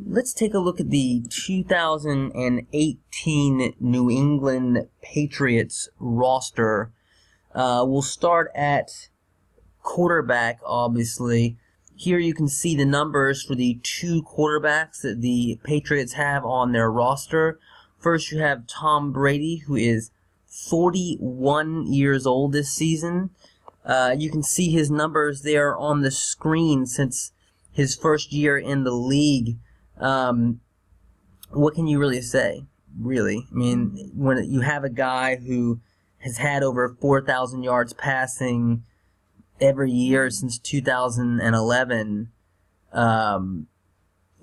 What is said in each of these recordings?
let's take a look at the 2018 New England Patriots roster. We'll start at quarterback, obviously. Here you can see the numbers for the two quarterbacks that the Patriots have on their roster. First, you have Tom Brady, who is 41 years old this season. You can see his numbers there on the screen since his first year in the league. What can you really say, really? I mean, when you have a guy who has had over 4,000 yards passing every year since 2011,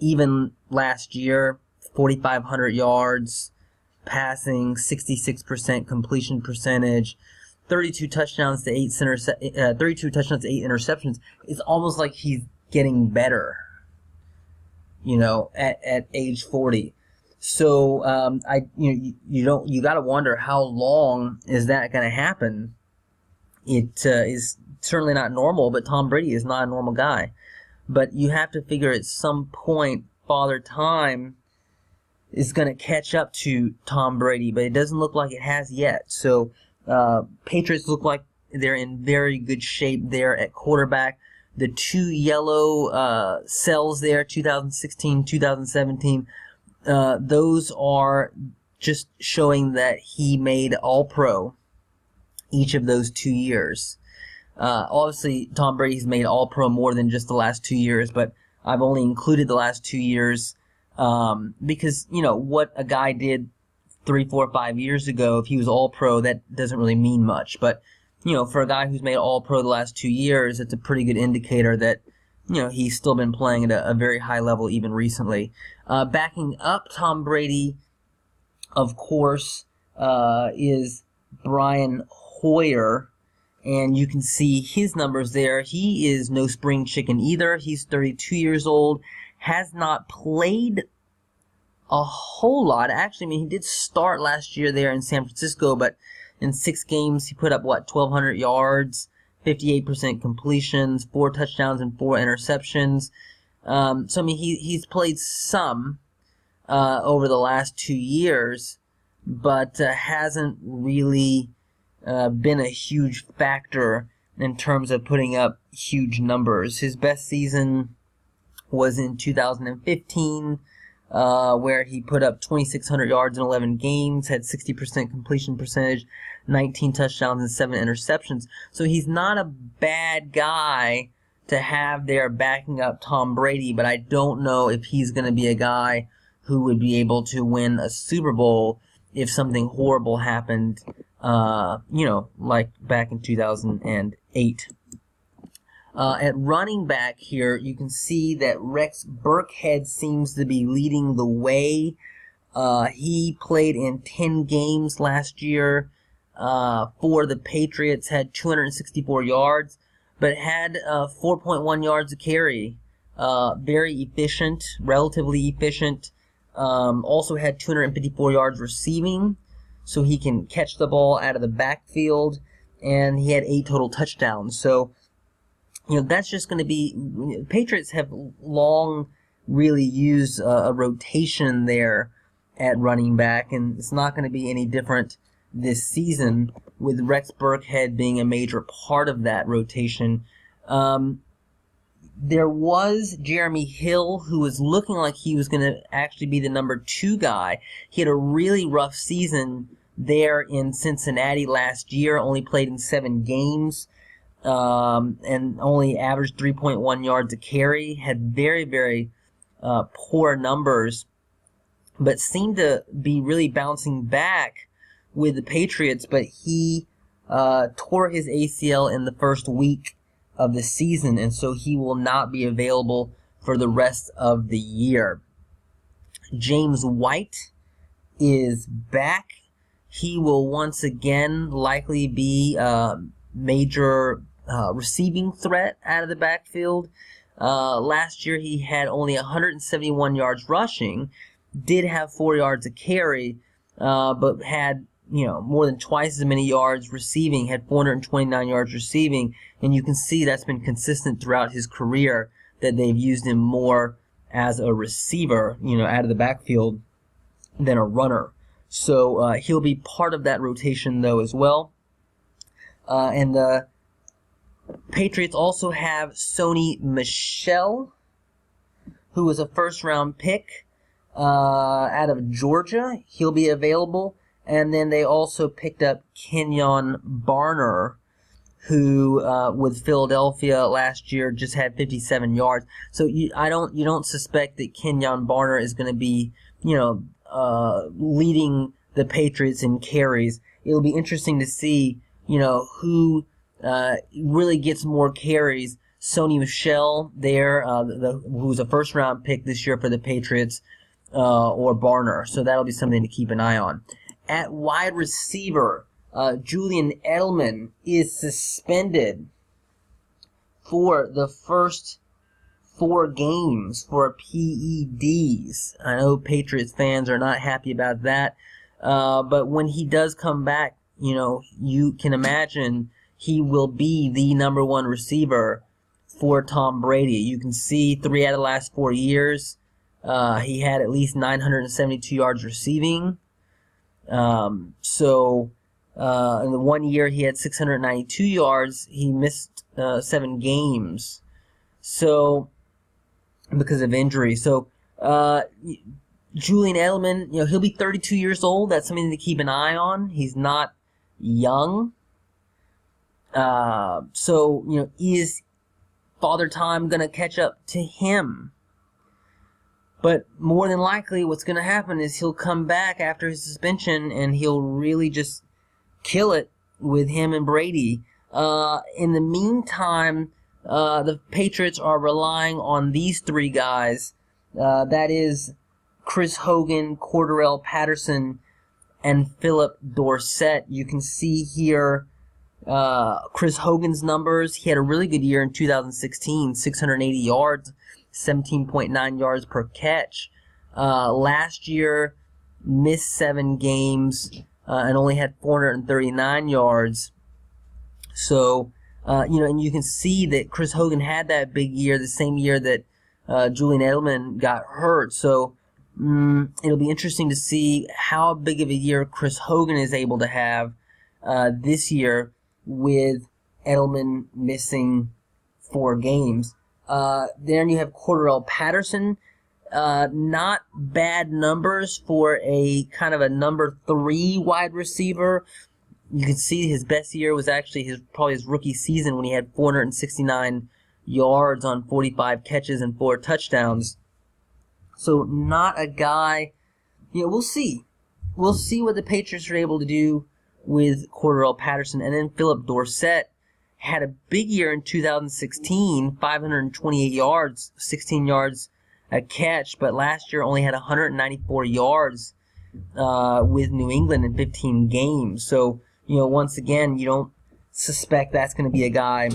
even last year, 4,500 yards passing, 66% completion percentage, 32 touchdowns to 8 interceptions. It's almost like he's getting better, at age 40. So you got to wonder, how long is that going to happen? It is certainly not normal, but Tom Brady is not a normal guy. But you have to figure at some point Father Time is going to catch up to Tom Brady, but it doesn't look like it has yet. So Patriots look like they're in very good shape there at quarterback. The two yellow cells there, 2016, 2017, those are just showing that he made All-Pro each of those 2 years. Obviously, Tom Brady's made All-Pro more than just the last 2 years, but I've only included the last 2 years because, what a guy did 3, 4, 5 years ago, if he was All-Pro, that doesn't really mean much. But, for a guy who's made All-Pro the last 2 years, it's a pretty good indicator that, he's still been playing at a very high level even recently. Backing up Tom Brady, of course, is Brian Hoyer, and you can see his numbers there. He is no spring chicken either. He's 32 years old, has not played a whole lot. Actually, he did start last year there in San Francisco, but in 6 games he put up, 1,200 yards, 58% completions, 4 touchdowns and 4 interceptions. He's played some over the last 2 years, but hasn't really been a huge factor in terms of putting up huge numbers. His best season was in 2015, where he put up 2,600 yards in 11 games, had 60% completion percentage, 19 touchdowns and 7 interceptions. So he's not a bad guy to have there backing up Tom Brady, but I don't know if he's going to be a guy who would be able to win a Super Bowl if something horrible happened, like back in 2008. At running back here, you can see that Rex Burkhead seems to be leading the way. He played in 10 games last year for the Patriots, had 264 yards, but had 4.1 yards a carry. Very efficient, relatively efficient. Also had 254 yards receiving, so he can catch the ball out of the backfield, and he had 8 total touchdowns. So, that's just going to be... Patriots have long really used a rotation there at running back, and it's not going to be any different this season, with Rex Burkhead being a major part of that rotation. There was Jeremy Hill, who was looking like he was going to actually be the number 2 guy. He had a really rough season there in Cincinnati last year, only played in 7 games, and only averaged 3.1 yards a carry, had very, very poor numbers, but seemed to be really bouncing back with the Patriots, but he tore his ACL in the first week of the season, and so he will not be available for the rest of the year. James White is back. He will once again likely be a major receiving threat out of the backfield. Last year he had only 171 yards rushing, did have 4 yards a carry, but had more than twice as many yards receiving, had 429 yards receiving, and you can see that's been consistent throughout his career, that they've used him more as a receiver, out of the backfield than a runner. So he'll be part of that rotation, though, as well. And the Patriots also have Sony Michel, who was a first-round pick out of Georgia. He'll be available. And then they also picked up Kenjon Barner, who with Philadelphia last year just had 57 yards. So you don't suspect that Kenjon Barner is going to be leading the Patriots in carries. It'll be interesting to see who really gets more carries. Sony Michel there, who's a first round pick this year for the Patriots, or Barner. So that'll be something to keep an eye on. At wide receiver, Julian Edelman is suspended for the first 4 games for PEDs. I know Patriots fans are not happy about that, but when he does come back, you can imagine he will be the number 1 receiver for Tom Brady. You can see 3 out of the last 4 years, he had at least 972 yards receiving. In the 1 year he had 692 yards. He missed 7 games, so because of injury. So Julian Edelman, he'll be 32 years old. That's something to keep an eye on. He's not young. Is Father Time going to catch up to him? But more than likely, what's going to happen is he'll come back after his suspension and he'll really just kill it with him and Brady. In the meantime, the Patriots are relying on these 3 guys. That is Chris Hogan, Cordarrelle Patterson, and Philip Dorsett. You can see here Chris Hogan's numbers. He had a really good year in 2016, 680 yards, 17.9 yards per catch. Last year, missed 7 games and only had 439 yards. So, and you can see that Chris Hogan had that big year, the same year that Julian Edelman got hurt. So, it'll be interesting to see how big of a year Chris Hogan is able to have this year with Edelman missing 4 games. Then you have Cordarrelle Patterson. Not bad numbers for a kind of a number 3 wide receiver. You can see his best year was actually probably his rookie season when he had 469 yards on 45 catches and 4 touchdowns. So not a guy, we'll see. We'll see what the Patriots are able to do with Cordarrelle Patterson. And then Philip Dorsett had a big year in 2016, 528 yards, 16 yards a catch, but last year only had 194 yards with New England in 15 games. So, once again, you don't suspect that's going to be a guy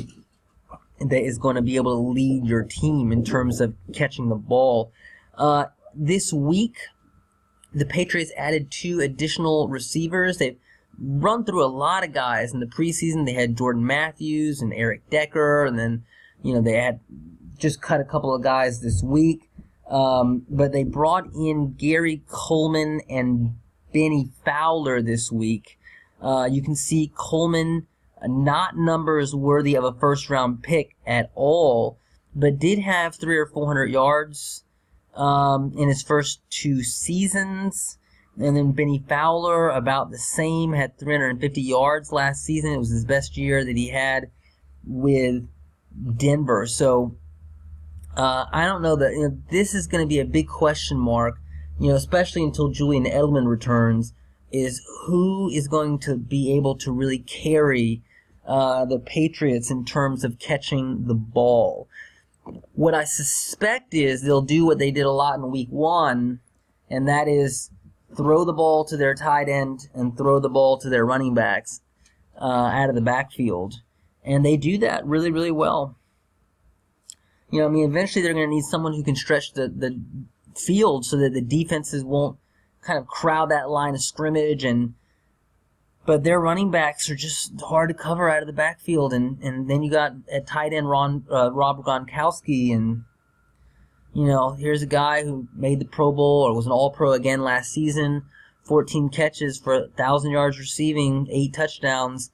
that is going to be able to lead your team in terms of catching the ball. This week, the Patriots added 2 additional receivers. They've run through a lot of guys in the preseason. They had Jordan Matthews and Eric Decker, and then, they had just cut a couple of guys this week. But they brought in Gary Coleman and Benny Fowler this week. You can see Coleman, not numbers worthy of a first-round pick at all, but did have 300 or 400 yards in his first 2 seasons. And then Benny Fowler, about the same, had 350 yards last season. It was his best year that he had with Denver. So I don't know that this is going to be a big question mark, especially until Julian Edelman returns, is who is going to be able to really carry the Patriots in terms of catching the ball. What I suspect is they'll do what they did a lot in week 1, and that is throw the ball to their tight end and throw the ball to their running backs out of the backfield. And they do that really, really well. Eventually they're going to need someone who can stretch the field so that the defenses won't kind of crowd that line of scrimmage. But their running backs are just hard to cover out of the backfield. And then you got at tight end Rob Gronkowski. And, Here's a guy who made the Pro Bowl or was an All-Pro again last season, 14 catches for 1,000 yards receiving, 8 touchdowns.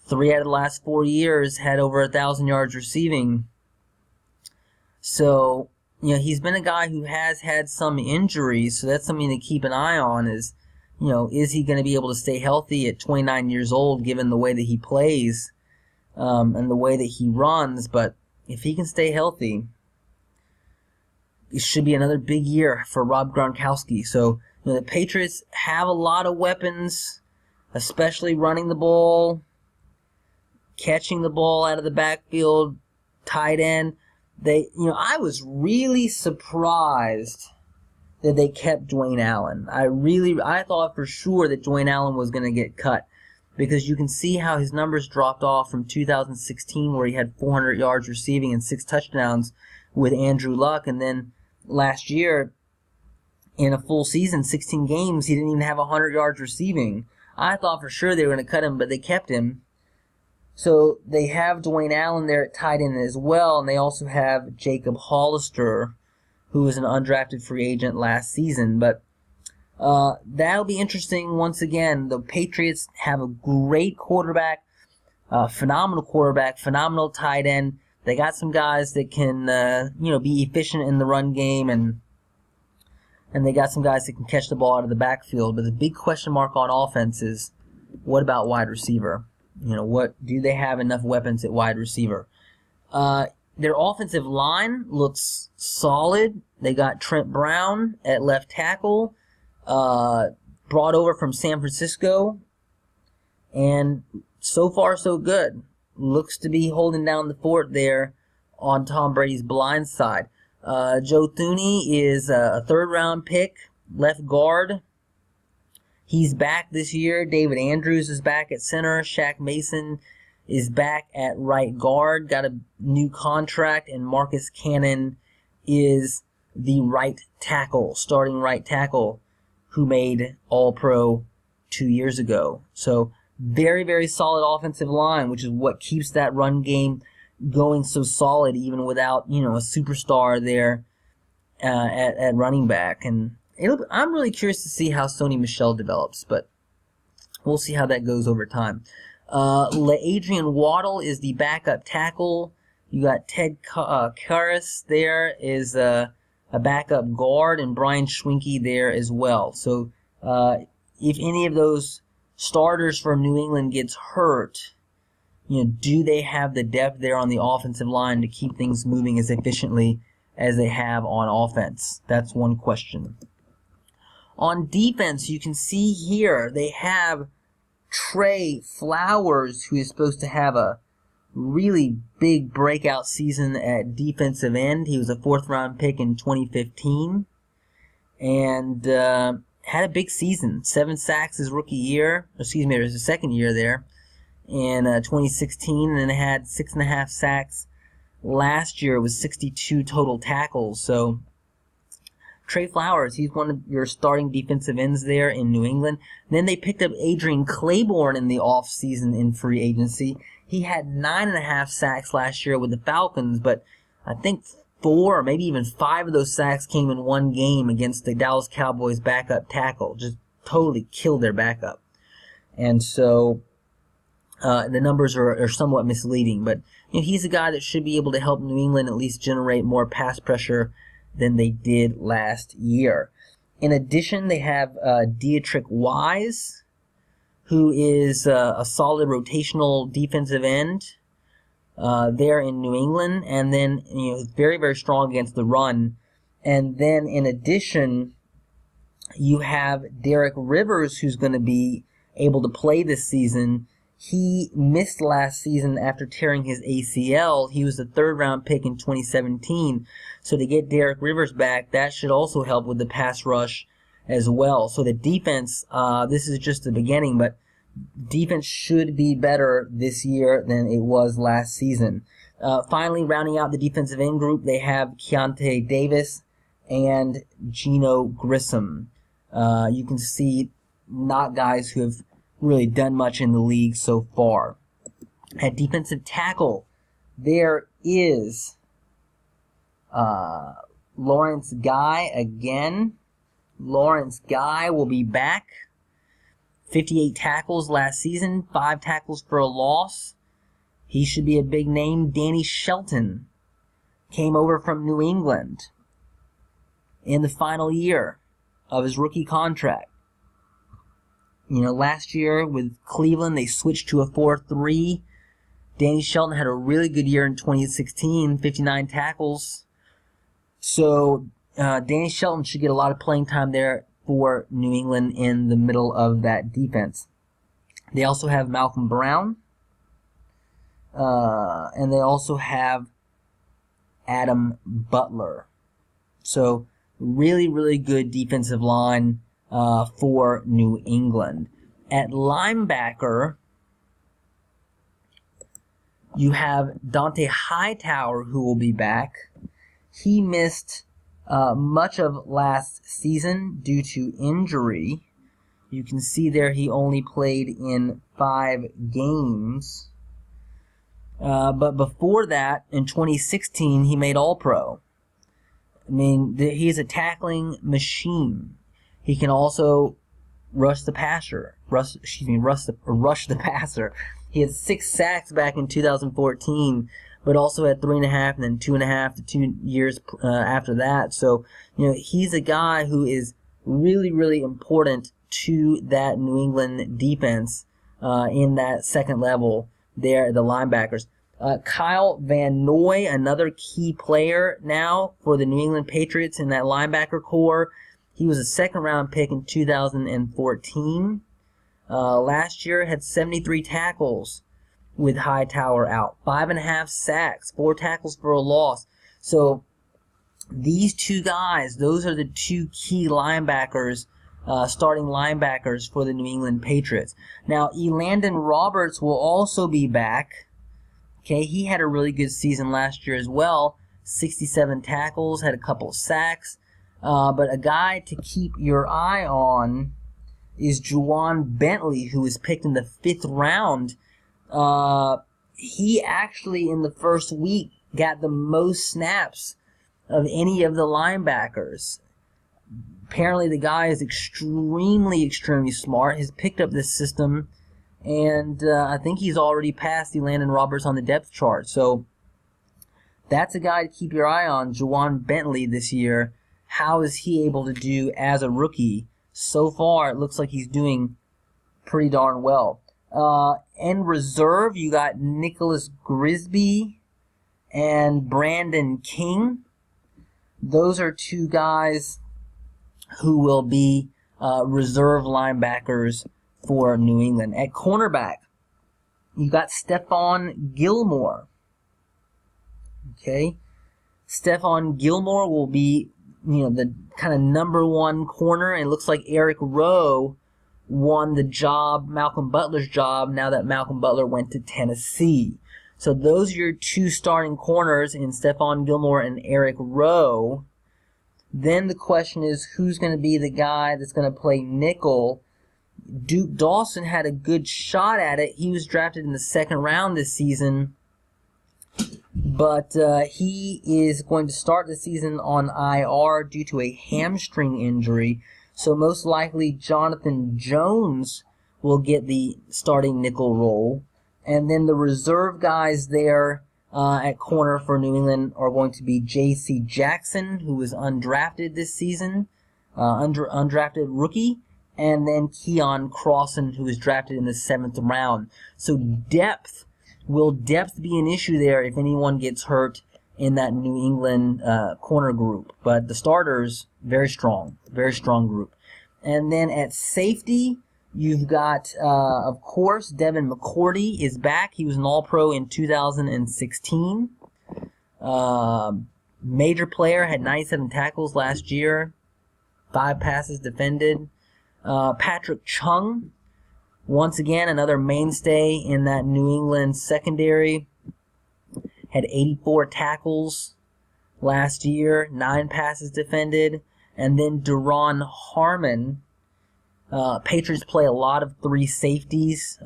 3 out of the last 4 years had over 1,000 yards receiving. So, he's been a guy who has had some injuries, so that's something to keep an eye on is he going to be able to stay healthy at 29 years old given the way that he plays and the way that he runs? But if he can stay healthy, it should be another big year for Rob Gronkowski. So, the Patriots have a lot of weapons, especially running the ball, catching the ball out of the backfield, tight end. I was really surprised that they kept Dwayne Allen. I thought for sure that Dwayne Allen was going to get cut because you can see how his numbers dropped off from 2016 where he had 400 yards receiving and 6 touchdowns with Andrew Luck, and then last year in a full season, 16 games, he didn't even have 100 yards receiving. I thought for sure they were going to cut him, but they kept him. So they have Dwayne Allen there at tight end as well, and they also have Jacob Hollister, who was an undrafted free agent last season. But that'll be interesting once again. The Patriots have a great quarterback, phenomenal quarterback, phenomenal tight end. They got some guys that can, be efficient in the run game, and they got some guys that can catch the ball out of the backfield. But the big question mark on offense is, what about wide receiver? What do they have enough weapons at wide receiver? Their offensive line looks solid. They got Trent Brown at left tackle, brought over from San Francisco, and so far so good. Looks to be holding down the fort there on Tom Brady's blind side. Joe Thuney is a third-round pick, left guard. He's back this year. David Andrews is back at center. Shaq Mason is back at right guard. Got a new contract, and Marcus Cannon is the right tackle, starting right tackle, who made All-Pro 2 years ago. So very, very solid offensive line, which is what keeps that run game going so solid, even without a superstar there at running back. And I'm really curious to see how Sony Michel develops, but we'll see how that goes over time. Adrian Waddle is the backup tackle. You got Ted Karras there is a backup guard, and Brian Schwenke there as well. So if any of those starters from New England gets hurt, do they have the depth there on the offensive line to keep things moving as efficiently as they have on offense? That's one question. On defense, you can see here they have Trey Flowers, who is supposed to have a really big breakout season at defensive end. He was a 4th-round pick in 2015 and had a big season. 7 sacks his rookie year. It was his second year there in 2016, and then had 6.5 sacks last year with 62 total tackles. So Trey Flowers, he's one of your starting defensive ends there in New England. Then they picked up Adrian Claiborne in the offseason in free agency. He had 9.5 sacks last year with the Falcons, but I think 4 or maybe even 5 of those sacks came in one game against the Dallas Cowboys backup tackle. Just totally killed their backup. And so the numbers are somewhat misleading, but he's a guy that should be able to help New England at least generate more pass pressure than they did last year. In addition, they have Dietrich Wise, who is a solid rotational defensive end there in New England, and then very, very strong against the run. And then in addition, you have Derek Rivers, who's going to be able to play this season. He missed last season after tearing his ACL. He was a 3rd-round pick in 2017. So to get Derek Rivers back, that should also help with the pass rush as well. So the defense, this is just the beginning, but defense should be better this year than it was last season. Finally, rounding out the defensive end group, they have Keontae Davis and Geno Grissom. You can see not guys who have really done much in the league so far. At defensive tackle, there is Lawrence Guy again. Lawrence Guy will be back. 58 tackles last season, 5 tackles for a loss. He should be a big name. Danny Shelton came over from New England in the final year of his rookie contract. Last year with Cleveland, they switched to a 4-3. Danny Shelton had a really good year in 2016, 59 tackles. So Danny Shelton should get a lot of playing time there for New England in the middle of that defense. They also have Malcolm Brown. And they also have Adam Butler. So really, really good defensive line for New England. At linebacker, you have Dante Hightower, who will be back. He missed much of last season due to injury. You can see there he only played in 5 games. But before that, in 2016, he made All-Pro. He's a tackling machine. He can also rush the passer. Rush the passer. He had 6 sacks back in 2014, but also had 3.5 and then 2.5 to 2 years after that. So, he's a guy who is really, really important to that New England defense in that second level there, the linebackers. Kyle Van Noy, another key player now for the New England Patriots in that linebacker core. He was a second-round pick in 2014. Last year had 73 tackles with Hightower out. 5.5 sacks, 4 tackles for a loss. So these two guys, those are the 2 key linebackers, starting linebackers for the New England Patriots. Now, Elandon Roberts will also be back. Okay, he had a really good season last year as well. 67 tackles, had a couple of sacks. But a guy to keep your eye on is Juwan Bentley, who was picked in the 5th round. He actually, in the first week, got the most snaps of any of the linebackers. Apparently, the guy is extremely, extremely smart. He's picked up this system, and I think he's already passed Elandon Roberts on the depth chart. So that's a guy to keep your eye on, Juwan Bentley, this year. How is he able to do as a rookie? So far, it looks like he's doing pretty darn well. In reserve, you got Nicholas Grisby and Brandon King. Those are 2 guys who will be reserve linebackers for New England. At cornerback, you got Stephon Gilmore. Okay? Stephon Gilmore will be the kind of number 1 corner. It looks like Eric Rowe won the job, Malcolm Butler's job, now that Malcolm Butler went to Tennessee. So those are your 2 starting corners in Stephon Gilmore and Eric Rowe. Then the question is, who's going to be the guy that's going to play nickel? Duke Dawson had a good shot at it. He was drafted in the 2nd round this season. But he is going to start the season on IR due to a hamstring injury. So most likely Jonathan Jones will get the starting nickel role. And then the reserve guys there at corner for New England are going to be J.C. Jackson, who was undrafted this season, undrafted rookie, and then Keon Crossan, who was drafted in the 7th round. So will depth be an issue there if anyone gets hurt in that New England corner group? But the starters, very strong group. And then at safety, you've got, of course, Devin McCourty is back. He was an All-Pro in 2016. Major player, had 97 tackles last year, 5 passes defended. Patrick Chung, once again, another mainstay in that New England secondary, had 84 tackles last year, 9 passes defended. And then Duron Harmon. Patriots play a lot of 3 safeties.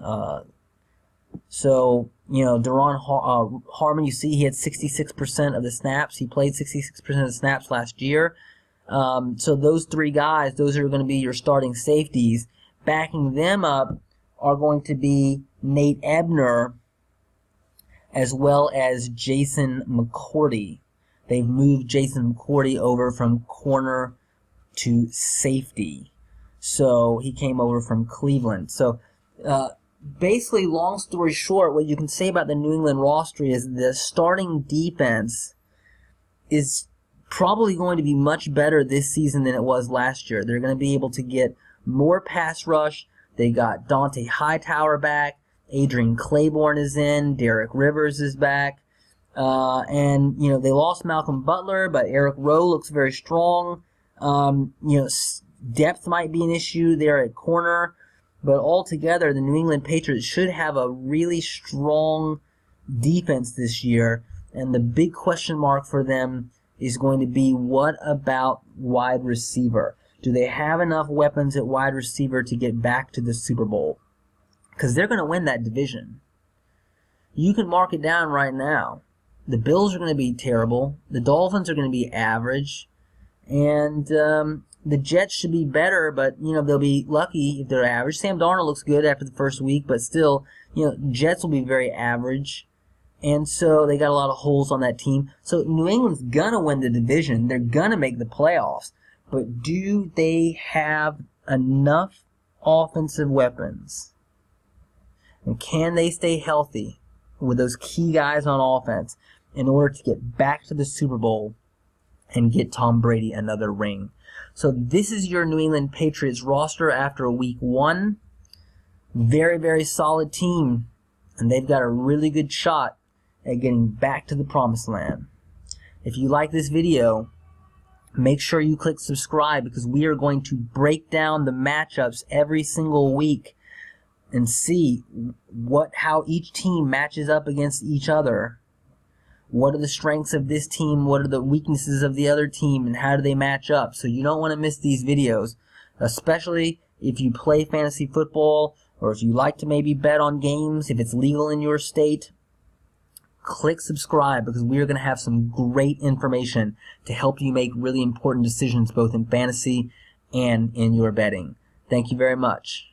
So, Harmon, you see he had 66% of the snaps. He played 66% of the snaps last year. So those three guys, those are going to be your starting safeties. Backing them up are going to be Nate Ebner as well as Jason McCourty. They've moved Jason McCourty over from corner to safety. So he came over from Cleveland. So basically, long story short, what you can say about the New England roster is the starting defense is probably going to be much better this season than it was last year. They're going to be able to get more pass rush. They got Dante Hightower back. Adrian Claiborne is in. Derek Rivers is back. And they lost Malcolm Butler, but Eric Rowe looks very strong. Depth might be an issue there at corner. But altogether, the New England Patriots should have a really strong defense this year. And the big question mark for them is going to be, what about wide receiver? Do they have enough weapons at wide receiver to get back to the Super Bowl? Because they're going to win that division. You can mark it down right now. The Bills are going to be terrible. The Dolphins are going to be average. And the Jets should be better, but, they'll be lucky if they're average. Sam Darnold looks good after the first week, but still, Jets will be very average. And so they got a lot of holes on that team. So New England's going to win the division. They're going to make the playoffs. But do they have enough offensive weapons? And can they stay healthy with those key guys on offense in order to get back to the Super Bowl and get Tom Brady another ring? So this is your New England Patriots roster after week 1. Very, very solid team. And they've got a really good shot at getting back to the promised land. If you like this video, make sure you click subscribe, because we are going to break down the matchups every single week and see how each team matches up against each other. What are the strengths of this team? What are the weaknesses of the other team? And how do they match up? So you don't want to miss these videos, especially if you play fantasy football, or if you like to maybe bet on games, if it's legal in your state. Click subscribe, because we are going to have some great information to help you make really important decisions both in fantasy and in your betting. Thank you very much.